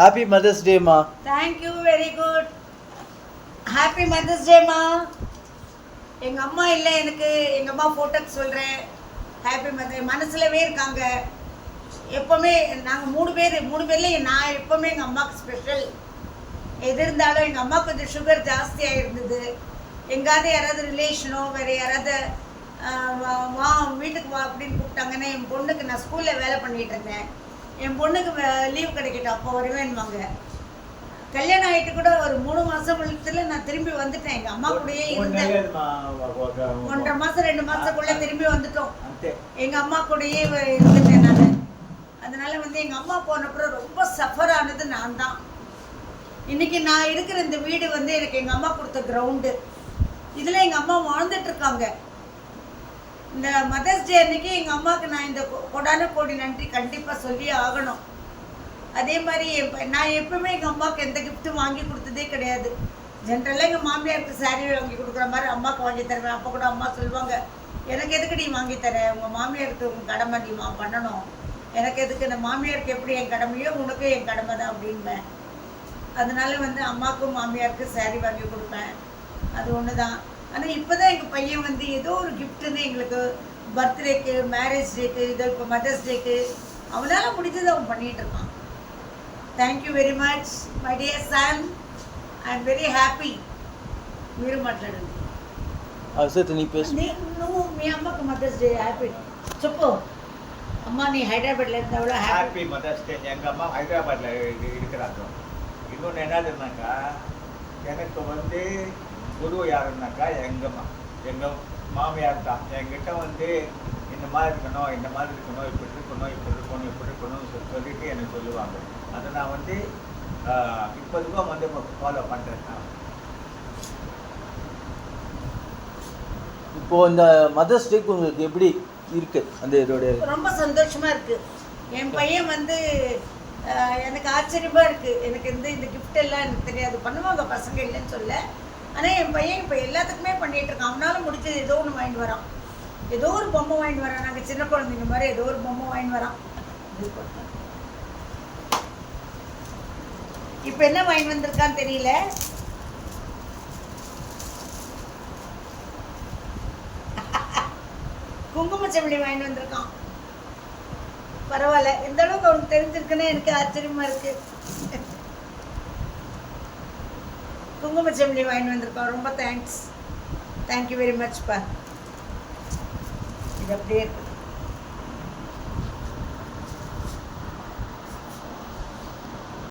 Happy mothers டேமா. Thank you, very good. Happy mothers டேமா. எங்கள் அம்மா இல்லை எனக்கு, எங்கள் அம்மா ஃபோட்டோக்கு சொல்கிறேன். ஹாப்பி மதர் மனசுலவே இருக்காங்க எப்போவுமே. நாங்கள் மூணு பேர்லேயும் நான் எப்போவுமே எங்கள் அம்மாவுக்கு ஸ்பெஷல். எது இருந்தாலும் எங்கள் அம்மா கொஞ்சம் சுகர் ஜாஸ்தியாக இருந்தது. எங்காவது யாராவது ரிலேஷனோ வேறு யாராவது வா வீட்டுக்கு வா அப்படின்னு கூப்பிட்டாங்கன்னா, என் பொண்ணுக்கு நான் ஸ்கூலில் வேலை பண்ணிகிட்டு இருந்தேன், என் பொண்ணுக்கு லீவ் கிடைக்கட்டும் அப்போ வருவேன்வாங்க. கல்யாணம் ஆகிட்டு கூட ஒரு 3 மாதத்துல நான் திரும்பி வந்துட்டேன். எங்கள் அம்மா கூடயே இருந்தேன். 1.5 மாதம் 2 மாதத்துக்குள்ளே திரும்பி வந்துட்டோம். எங்கள் அம்மா கூடயே இருந்துட்டேன் நான். அதனால் எங்கள் அம்மா போனப்புறம் ரொம்ப சஃபர் ஆனது நான் தான். இன்றைக்கி நான் இருக்கிற இந்த வீடு எனக்கு எங்கள் அம்மா கொடுத்த கிரவுண்டு. இதில் எங்கள் அம்மா வாழ்ந்துட்டுருக்காங்க. இந்த மதர்ஸ் டே அன்றைக்கி எங்கள் அம்மாவுக்கு நான் இந்த கொடான கோடி நன்றி கண்டிப்பாக சொல்லி ஆகணும். அதே மாதிரி நான் எப்பவுமே எங்கள் அம்மாவுக்கு எந்த கிஃப்ட்டும் வாங்கி கொடுத்ததே கிடையாது. ஜென்ரலாக எங்கள் மாமியாருக்கு சாரீ வாங்கி கொடுக்குற மாதிரி அம்மாவுக்கு வாங்கி தருவேன். அப்போ கூட அம்மா சொல்லுவாங்க, எனக்கு எதுக்கு நீ வாங்கி தர, உங்கள் மாமியாருக்கு உங்கள் கடமை நீமா பண்ணணும், எனக்கு எதுக்கு, இந்த மாமியாருக்கு எப்படி என் கடமையோ உனக்கும் என் கடமை தான் அப்படின்பேன். அதனால அம்மாவுக்கும் மாமியாருக்கும் சாரீ வாங்கி கொடுப்பேன். அது ஒன்று தான். ஆனால் இப்போ தான் எங்கள் பையன் ஏதோ ஒரு கிஃப்ட்டுன்னு எங்களுக்கு பர்த்டேக்கு, மேரேஜ் டேக்கு, இதோ இப்போ மதர்ஸ் டேக்கு அவனால் முடிஞ்சது அவன் பண்ணிகிட்டு இருக்கான். Thank you very much my dear son. I'm very happy. మీరు మాట్లాడండి. నువ్వు మీ అమ్మకు మదర్స్ డే హ్యాపీ చెప్పు. అమ్మ నీ హైదరాబాద్లో இருந்தாவளோ ஹாப்பி மதர்ஸ் டே. எங்கள் அம்மா ஹைதராபாத்தில் இருக்கிறாங்க. இன்னொன்று என்னதுன்னாக்கா, எனக்கு குரு யாருன்னாக்கா எங்கள் மாமியார் தான். என்கிட்ட இந்த மாதிரி இருக்கணும், இந்த மாதிரி இருக்கணும், இப்படி இருக்கணும், இப்படி இருக்கணும், இப்படி இருக்கணும்னு சொல்லிட்டு எனக்கு சொல்லுவாங்க. அதை நான் இப்போதுக்கும் ஃபாலோ பண்ணுறேன். இப்போ இந்த மதர்ஸ் டேக்கு உங்களுக்கு எப்படி இருக்கு? அந்த இதோட ரொம்ப சந்தோஷமா இருக்கு. என் பையன் எனக்கு ஆச்சரியமா இருக்கு. எனக்கு இந்த கிஃப்ட் எல்லாம் எனக்கு தெரியாது, பண்ணுவாங்க பசங்க இல்லைன்னு சொல்ல. ஆனால் என் பையன் இப்போ எல்லாத்துக்குமே பண்ணிட்டு இருக்கான். அவனால முடிச்சது ஏதோ ஒன்று வாங்கிட்டு வரான், ஏதோ ஒரு பொம்மை வாங்கிட்டு வரான். நாங்கள் சின்ன குழந்தைங்க மாதிரி ஏதோ ஒரு பொம்மை வாங்கிட்டு வரான். இப்போ என்ன வாங்கிட்டு வந்திருக்கான்னு தெரியல. குங்குமச்சம்பளி வாங்கிட்டு வந்திருக்கான். பரவாயில்ல, எந்த அளவுக்கு அவனுக்கு தெரிஞ்சிருக்குன்னு எனக்கு ஆச்சரியமா இருக்கு. குங்குமச்சம்பளி வாங்கிட்டு வந்திருக்கான். ரொம்ப தேங்க்ஸ். தேங்க்யூ வெரி மச் பா. இது அப்படியே இருக்கு.